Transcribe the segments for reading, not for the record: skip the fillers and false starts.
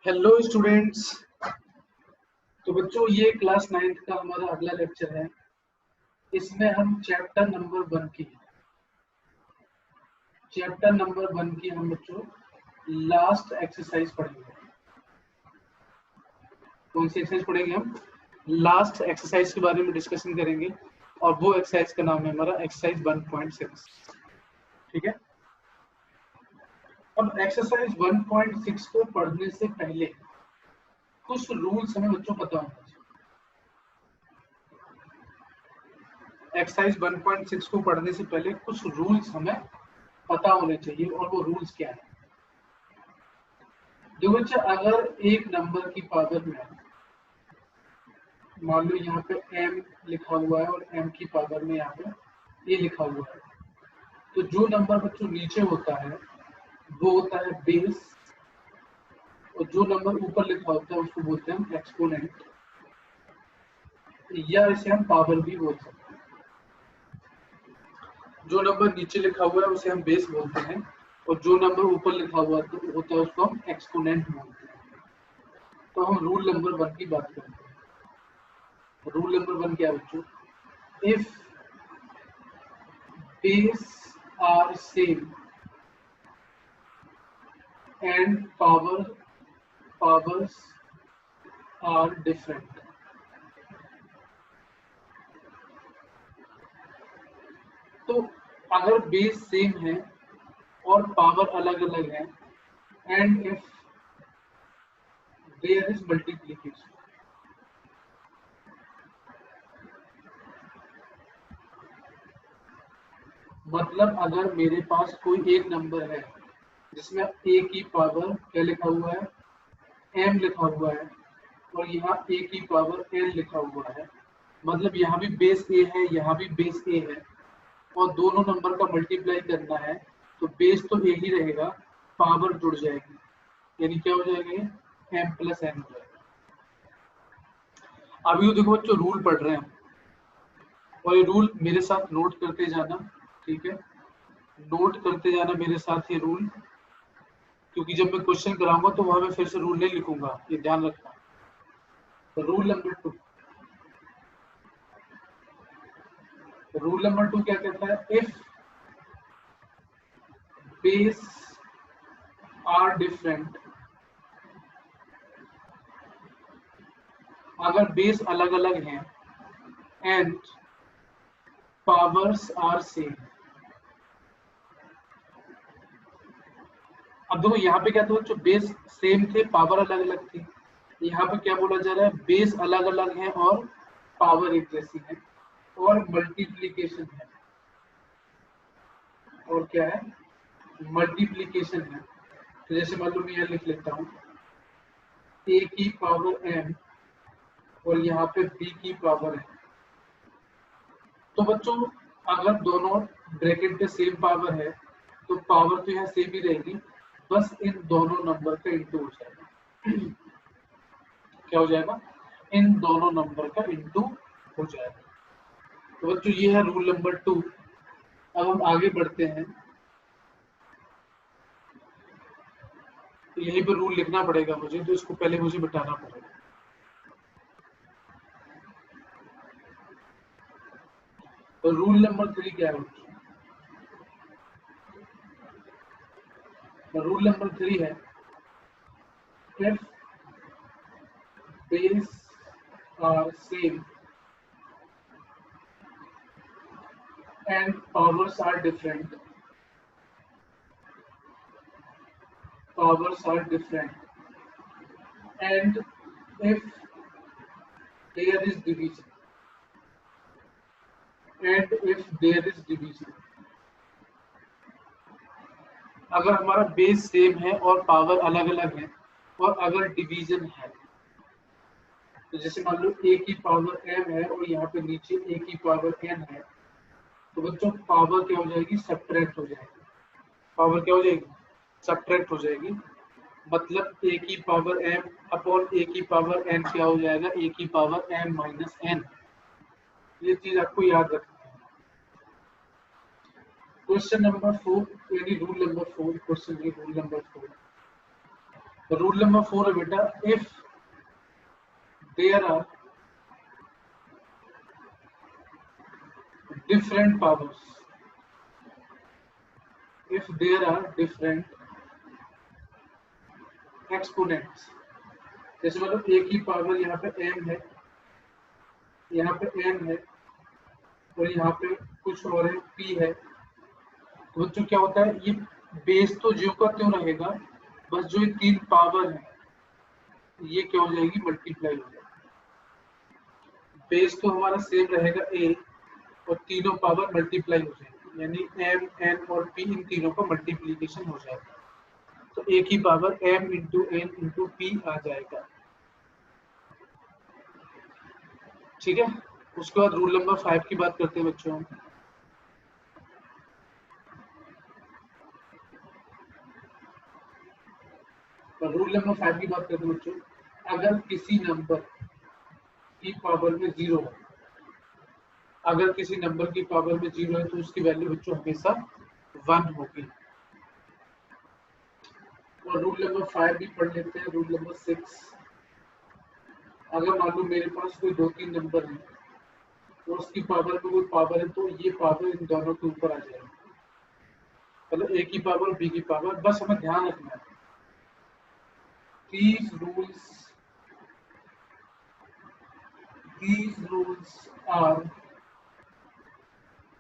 Hello students. तो बच्चों ये क्लास 9th का हमारा अगला लेक्चर है। इसमें हम चैप्टर नंबर 1 की हम बच्चों लास्ट एक्सरसाइज पढ़ेंगे। कौन सी एक्सरसाइज पढ़ेंगे? हम लास्ट एक्सरसाइज के बारे में डिस्कशन करेंगे और वो एक्सरसाइज का नाम है हमारा एक्सरसाइज 1.6। ठीक है। अब एक्सरसाइज 1.6 को पढ़ने से पहले कुछ रूल्स हमें बच्चों पता होना चाहिए। एक्सरसाइज 1.6 को पढ़ने से पहले कुछ रूल्स हमें पता होने चाहिए और वो रूल्स क्या है। जो बच्चा अगर एक नंबर की पावर में मान लो यहाँ पे m लिखा हुआ है और m की पावर में यहाँ पे a लिखा हुआ है, तो जो नंबर बच्चों नीचे होता है वो होता है बेस, और जो नंबर ऊपर लिखा होता है उसको बोलते हैं हम एक्सपोनेंट, या इसे हम पावर भी बोल सकते हैं। जो नंबर नीचे लिखा हुआ है उसे हम बेस बोलते हैं और जो नंबर ऊपर लिखा हुआ होता है उसको हम एक्सपोनेंट बोलते हैं। तो हम रूल नंबर 1 की बात करते हैं। रूल नंबर 1 क्या है बच्चों? If base are same and powers are different, तो अगर बेस सेम है और पावर अलग अलग है and if there is multiplication, मतलब अगर मेरे पास कोई एक नंबर है जिसमें a की पावर क्या लिखा हुआ है, m लिखा हुआ है, और यहाँ a की पावर n लिखा हुआ है, मतलब यहाँ भी बेस a है यहाँ भी बेस a है, और दोनों नंबर का मल्टीप्लाई करना है, तो बेस तो a ही रहेगा, पावर जुड़ जाएगी, यानी क्या हो जाएगा? m प्लस n हो जाएगा। अभी तो देखो बच्चों रूल पढ़ रहे हैं और ये रूल मेरे साथ नोट करते जाना। ठीक है, नोट करते जाना मेरे साथ ये रूल, क्योंकि जब मैं क्वेश्चन कराऊंगा तो वहां मैं फिर से रूल नहीं लिखूंगा, ये ध्यान रखना। तो रूल नंबर 2 क्या कहता है? इफ बेस आर डिफरेंट, अगर बेस अलग अलग हैं एंड पावर्स आर सेम। अब देखो यहाँ पे क्या था बच्चों, बेस सेम थे पावर अलग अलग थी। यहाँ पे क्या बोला जा रहा है? बेस अलग अलग है और पावर एक जैसी है और मल्टीप्लीकेशन है। और क्या है? मल्टीप्लीकेशन है। तो जैसे मान लो मैं यहाँ लिख लेता हूँ a की पावर m और यहाँ पे b की पावर है। तो बच्चों अगर दोनों ब्रैकेट पे सेम पावर है तो पावर तो यहाँ सेम ही रहेगी, बस इन दोनों नंबर का इंटू हो जाएगा। क्या हो जाएगा? इन दोनों नंबर का इंटू हो जाएगा। तो बच्चों ये है रूल नंबर 2। अब हम आगे बढ़ते हैं, तो यहीं पर रूल लिखना पड़ेगा मुझे, तो इसको पहले मुझे मिटाना पड़ेगा। तो रूल नंबर 3 क्या है? रूल नंबर 3 है if base are same and powers are different, and if there is division, अगर हमारा बेस सेम है और पावर अलग अलग है और अगर डिवीजन है, तो जैसे मान लो a की पावर m है और यहाँ पे नीचे a की पावर n है, तो बच्चों पावर क्या हो जाएगी? सब्ट्रैक्ट हो जाएगी। पावर क्या हो जाएगी? सब्ट्रैक्ट हो जाएगी। मतलब a की पावर m अपॉन a की पावर n क्या हो जाएगा? a की पावर m माइनस n। ये चीज आपको याद रखनी है। क्वेश्चन नंबर 4 यानी rule number 4, question rule number 4। Rule number 4 है बेटा, if there are different powers, if there are different exponents, जैसे मतलब a की पावर यहाँ पे m है, यहाँ पे n है और यहाँ पे कुछ और है p है, तो बच्चों क्या होता है, ये बेस तो ज्यों का त्यों रहेगा, बस जो ये तीन पावर है ये क्या हो जाएगी, मल्टीप्लाई हो जाएगी। बेस तो हमारा सेम रहेगा a और तीनों पावर मल्टीप्लाई हो जाएगी, यानी m n और p इन तीनों का मल्टीप्लीकेशन हो जाएगा, तो a की power m into n into p आ जाएगा। ठीक है, उसके बाद रूल नंबर 5 की बात करते हैं बच्चों। रूल नंबर 5 की बात करते हैं बच्चों, अगर किसी नंबर की पावर में 0 है, अगर किसी नंबर की पावर में 0 है तो उसकी वैल्यू बच्चों हमेशा 1 होगी। और रूल नंबर 5 भी पढ़ लेते हैं, रूल नंबर 6, अगर मान लो मेरे पास कोई 2-3 नंबर है और उसकी पावर में कोई पावर है, तो ये पावर इन दोनों के ऊपर आ जाएगी, मतलब a की पावर और b की पावर। बस हमें ध्यान रखना है, these rules are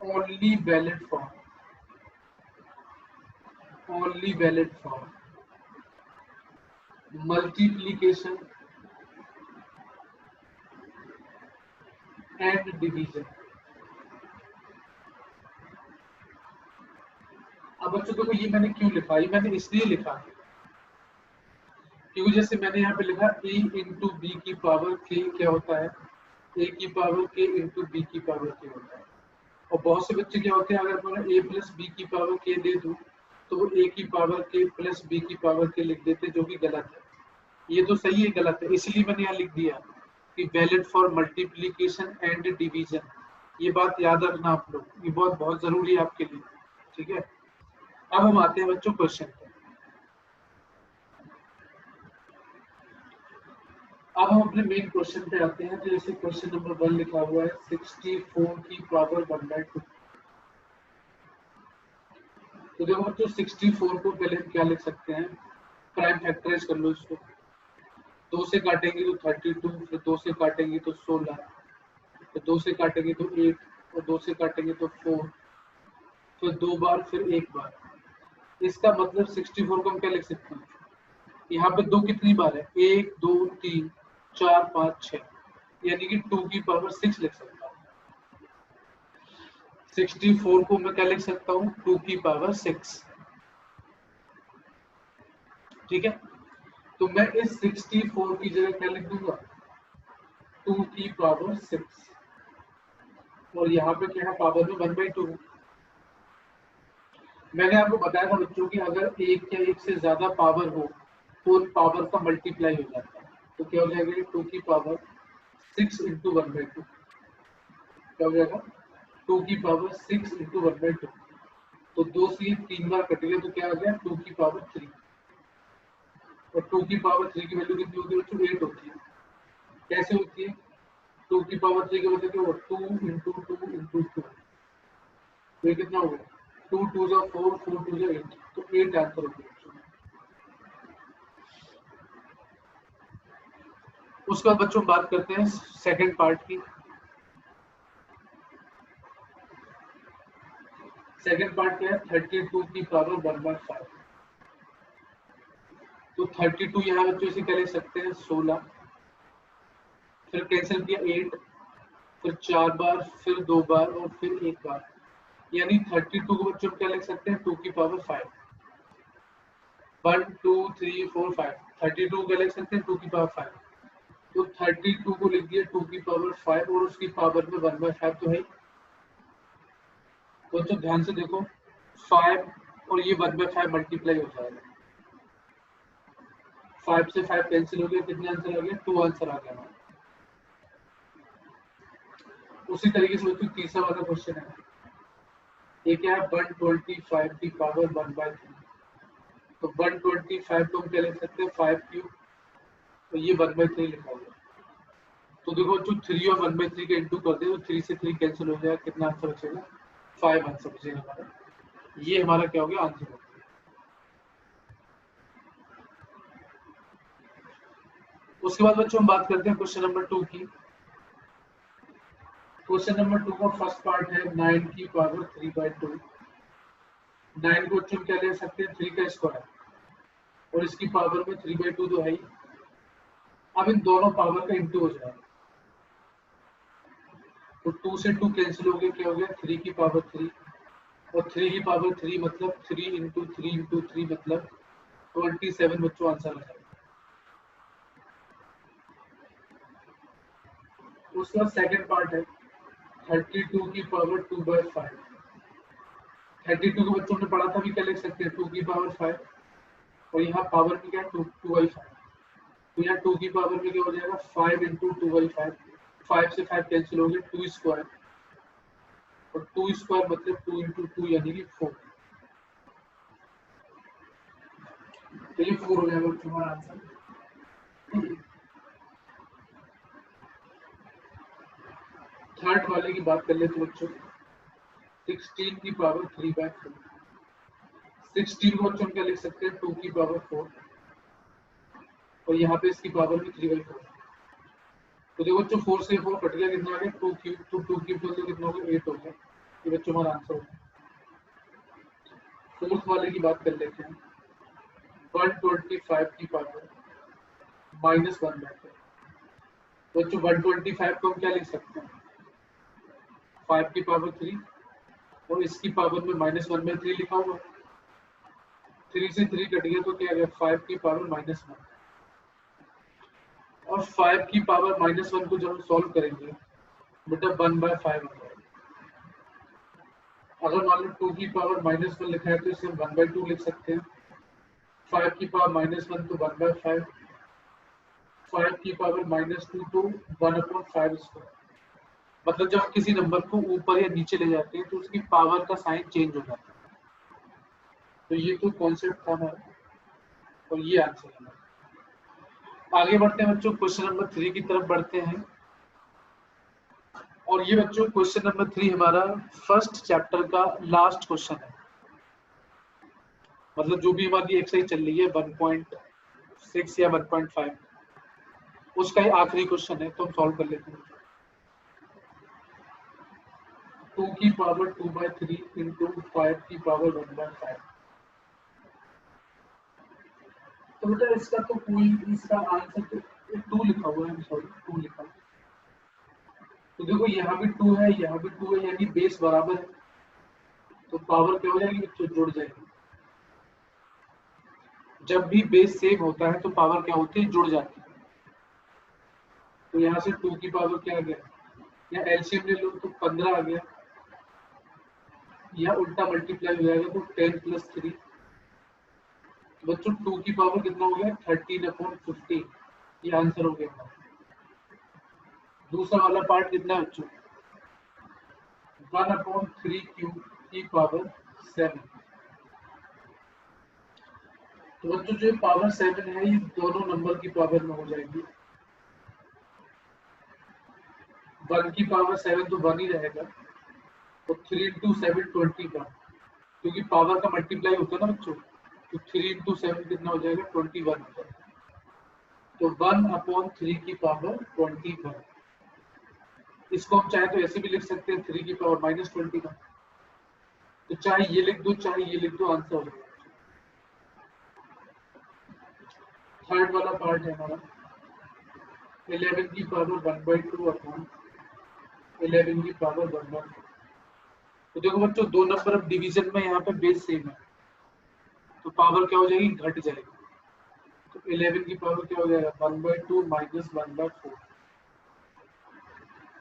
only valid for multiplication and division। अब बच्चों देखो ये मैंने क्यों लिखा, ये मैंने इसलिए लिखा क्योंकि जैसे मैंने यहाँ पे लिखा a इंटू बी की पावर k क्या होता है, a की पावर k इंटू बी की पावर k होता है। और बहुत से बच्चे क्या होते हैं, अगर मैं a प्लस बी की पावर k दे दूं तो वो a की पावर k प्लस बी की पावर k लिख देते, जो कि गलत है। ये तो सही है, गलत है, इसलिए मैंने यहाँ लिख दिया कि valid for multiplication and division. ये बात याद रखना आप लोग, ये बहुत जरूरी है आपके लिए। ठीक है, अब हम आते हैं बच्चों क्वेश्चन पे। अब हम अपने मेन क्वेश्चन पे आते हैं। तो जैसे क्वेश्चन नंबर 1 लिखा हुआ है 64 की पावर 1/2। तो देखो बच्चों 64 को पहले हम क्या लिख सकते हैं, प्राइम फैक्टराइज कर लो इसको। 2 से काटेंगे तो 32, फिर 2 से काटेंगे तो 16, फिर 2 से काटेंगे तो 8 और 2 से काटेंगे तो 4, फिर 2 बार फिर 1 बार। इसका मतलब 64 को हम क्या लिख सकते हैं, यहाँ पे 2 कितनी बार है, 1 2 3 4 5 6, यानी कि 2 की पावर 6 लिख सकता हूँ। 64 को मैं क्या लिख सकता हूँ, 2 की पावर 6। ठीक है, तो मैं इस 64 की जगह क्या लिख दूंगा, 2 की पावर 6, और यहाँ पे क्या है, पावर में 1/2। मैंने आपको बताया था बच्चों की अगर एक या एक से ज्यादा पावर हो तो उन पावर का मल्टीप्लाई हो जाता है, तो क्या हो जाएगा, 2 की पावर 6 इंटू 1/2 क्या हो जाएगा, 2 की पावर 6 इंटू 1/2। तो 2 से 3 बार कटेगा तो क्या आ गया, 2 की पावर 3। और 2 की पावर 3 की वैल्यू कितनी होती है बच्चों, 8 होती है। कैसे होती है, 2 की पावर 3 का मतलब क्या होगा, 2 इंटू 2 इंटू 2, तो ये कितना हो गया, 2 2 जा 4 4 2 जा 8, तो 8 आंसर हो गया। उसके बाद बच्चों बात करते हैं सेकंड पार्ट की। सेकंड पार्ट क्या है, 32 की पावर 1/5। तो 32 यहाँ बच्चों से क्या ले सकते हैं, 16, फिर कैंसिल किया 8, फिर 4 बार, फिर 2 बार और फिर 1 बार, यानी 32 को बच्चों क्या लिख सकते हैं, 2 की पावर 5। 1 2 3 4 5, 32 को क्या लिख सकते हैं, 2 की पावर 5। तो 32 को लिख दिया 2 की पावर 5 और उसकी पावर में 1/5 तो है। तो ध्यान से देखो 5 और ये 1/5 मल्टीप्लाई हो जाएगा, 5 से 5 कैंसिल हो गया, कितने आंसर आ गया, 2 आंसर आ गया। उसी तरीके से बच्चों तीसरा वाला क्वेश्चन है, ये क्या है, 125 की पावर 1/3। तो 125 को हम क्या लिख सकते हैं 5 क्यूब, तो ये 1/3 लिखा हुआ है। तो देखो जो 3 और 1/3 का इंटू करते हैं तो 3 से 3 कैंसिल हो जाएगा, कितना आंसर बचेगा 5 आंसर बचेगा हमारा। ये हमारा क्या हो गया आंसर हो गया। उसके बाद बच्चों हम बात करते हैं क्वेश्चन नंबर 2 की। क्वेश्चन नंबर 2 का फर्स्ट पार्ट है 9 की पावर 3/2। 9 को बच्चों क्या ले सकते हैं 3 का स्क्वायर और इसकी पावर में 3/2 तो है ही। अब इन दोनों पावर का इंटू हो जाएगा, तो 2 से 2 कैंसिल हो गया, क्या हो गया 3 की पावर 3 और 3 की पावर 3 मतलब 3 इंटू 3 इंटू 3 मतलब 27 बच्चों आंसर आ जाएगा। उसके बाद सेकंड पार्ट है 32 की पावर 2/5। 32 को बच्चों ने पढ़ा था भी क्या लिख सकते हैं 2 की पावर 5 और यहाँ पावर में क्या है 2/5, तो यहाँ 2 की पावर में क्या हो जाएगा 5 इंटू 2/5, 5 से 5 कैंसिल हो गया 2 स्क्वायर और 2 स्क्वायर मतलब 2 इंटू 2 यानी कि 4, तो ये 4 हो जाएगा तुम्हारा आंसर। थर्ड वाले की बात कर लेते बच्चों 16 की पावर 3/4। 16 को बच्चों क्या लिख सकते हैं 2 की पावर 4 और यहाँ पे इसकी पावर भी 3/4। तो देखो बच्चों 4 से 4 कट गया, कितना आ गया 2 क्यूब, तो 2 क्यूब तो कितना हो गया 8 हो गया। ये बच्चों हमारा आंसर होगा। फोर्थ वाले की बात कर लेते हैं 125 की पावर -1/4। बच्चों 125 को हम क्या लिख सकते हैं 5 की पावर 3 और इसकी पावर में -1/3 लिखा हुआ है। 3 से 3 कट गया तो क्या आ गया 5 की पावर -1 और 5 की पावर -1 को जब हम सॉल्व करेंगे बेटा 1/5 आ जाएगा। अगर मान लो 2 की पावर -1 लिखा है तो इसे हम 1/2 लिख सकते हैं। 5 की पावर -1 तो 1/5, 5 की पावर -2 तो 1/5 स्क्वायर। मतलब जब किसी नंबर को ऊपर या नीचे ले जाते हैं तो उसकी पावर का साइन चेंज हो जाता है। तो ये तो कॉन्सेप्ट था हमारा और ये आंसर है हमारा। आगे बढ़ते हैं बच्चों क्वेश्चन नंबर 3 की तरफ बढ़ते हैं और ये बच्चों क्वेश्चन नंबर 3 हमारा फर्स्ट चैप्टर का लास्ट क्वेश्चन है। मतलब जो भी हमारी एक्सरसाइज चल रही है 1.6 या 1.5 उसका ही आखिरी क्वेश्चन है, तो हम सॉल्व कर लेते हैं। 2 की पावर 2/3 इंटू 5 की पावर 1/5। तो बेटा इसका तो कोई इसका आंसर तो 2 लिखा हुआ है, सॉरी 2 लिखा है। तो देखो यहाँ भी 2 है यहाँ भी 2 है यानी बेस बराबर है, तो पावर क्या हो जाएगी तो जुड़ जाएगी। जब भी बेस सेम होता है तो पावर क्या होती है जुड़ जाती है। तो यहाँ से 2 की पावर क्या आ गया, या एलसीएम ले लो तो 15 आ गया, या उल्टा मल्टीप्लाई हो जाएगा तो 10 + 3। बच्चों 2 की पावर कितना हो गया 13/15, ये आंसर हो गया। दूसरा वाला पार्ट कितना है बच्चों 1/3 क्यूब की पावर 7। तो बच्चों जो पावर 7 है ये दोनों नंबर की पावर में हो जाएगी। 1 की पावर 7 तो 1 ही रहेगा, तो 3 × 7 21, क्योंकि पावर का मल्टीप्लाई होता है ना बच्चों, तो 3 × 7 कितना हो जाएगा 21 हो जाएगा। तो 1/3 की पावर 21। इसको हम चाहे तो ऐसे भी लिख सकते हैं 3 की पावर -21। तो चाहे ये लिख दो चाहे ये लिख दो, आंसर हो जाएगा। थर्ड वाला पार्ट है हमारा 11 की पावर 1/2 अपॉन 11 की पावर 1/4। तो देखो बच्चों दो नंबर ऑफ डिवीजन में यहाँ पे बेस सेम है, तो पावर क्या हो जाएगी घट जाएगी। तो 11 की पावर क्या हो जाएगा 1/2 - 1/4,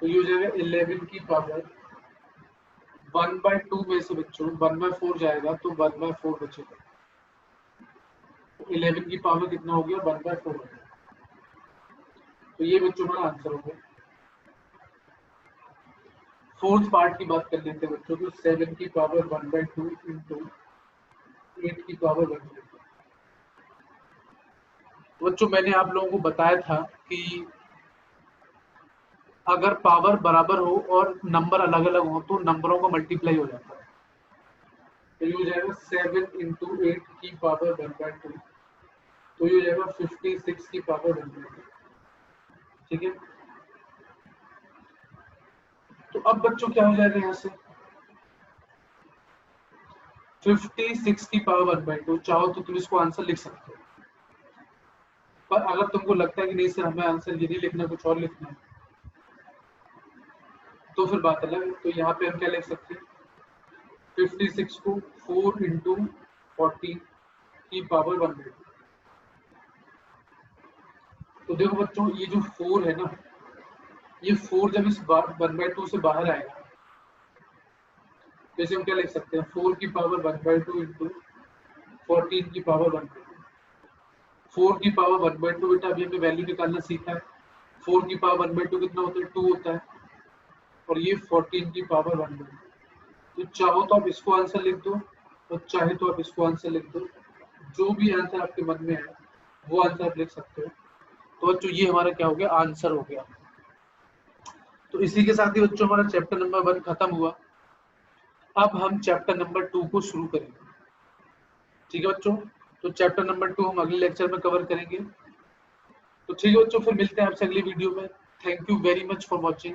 तो ये हो जाएगा 11 की पावर 1/2 में से बच्चों 1/4 जाएगा तो 1/4 बचेगा। तो 11 की पावर कितना हो गया 1/4 हो गया। तो ये बच्चों हमारा आंसर हो गया। फोर्थ पार्ट की बात कर लेते हैं बच्चों, तो 7 की पावर 1/2 इंटू 8 की पावर 1/2। बच्चों मैंने आप लोगों को बताया था कि अगर पावर बराबर हो और नंबर अलग अलग हो तो नंबरों का मल्टीप्लाई हो जाता है। तो ये हो जाएगा 7 इंटू 8 की पावर 1/2, तो ये हो जाएगा 56 की पावर 1/2। ठीक है, तो अब बच्चों क्या हो जाएगा यहाँ से 56 की पावर 1/2। चाहो तो तुम इसको आंसर लिख सकते हो, पर अगर तुमको लगता है कि नहीं सर हमें आंसर ये नहीं लिखना कुछ और लिखना है तो फिर बात अलग है। तो यहाँ पे हम क्या लिख सकते हैं 56 को 4 इंटू 14 की पावर 1/2। तो देखो बच्चों ये जो 4 है ना, ये 4 जब इस 1/2 से बाहर आएगा जैसे हम क्या लिख सकते हैं 4 की पावर 1/2 इंटू 14 की पावर 1/2। 4 की पावर 1/2 बेटा अभी हमें वैल्यू निकालना सीखा है। 4 की पावर 1/2 कितना होता है 2 होता है, और ये 14 की पावर 1/2। तो चाहो तो आप इसको आंसर लिख दो और चाहे तो आप इसको आंसर लिख दो, जो भी आंसर आपके मन में है वो आंसर आप लिख सकते हो। तो बच्चों ये हमारा क्या हो गया आंसर हो गया। तो इसी के साथ ही बच्चों हमारा चैप्टर नंबर 1 खत्म हुआ। अब हम चैप्टर नंबर 2 को शुरू करेंगे। ठीक है बच्चों, तो चैप्टर नंबर 2 हम अगले लेक्चर में कवर करेंगे। तो ठीक है बच्चों, फिर मिलते हैं आपसे अगली वीडियो में। Thank you very much for watching.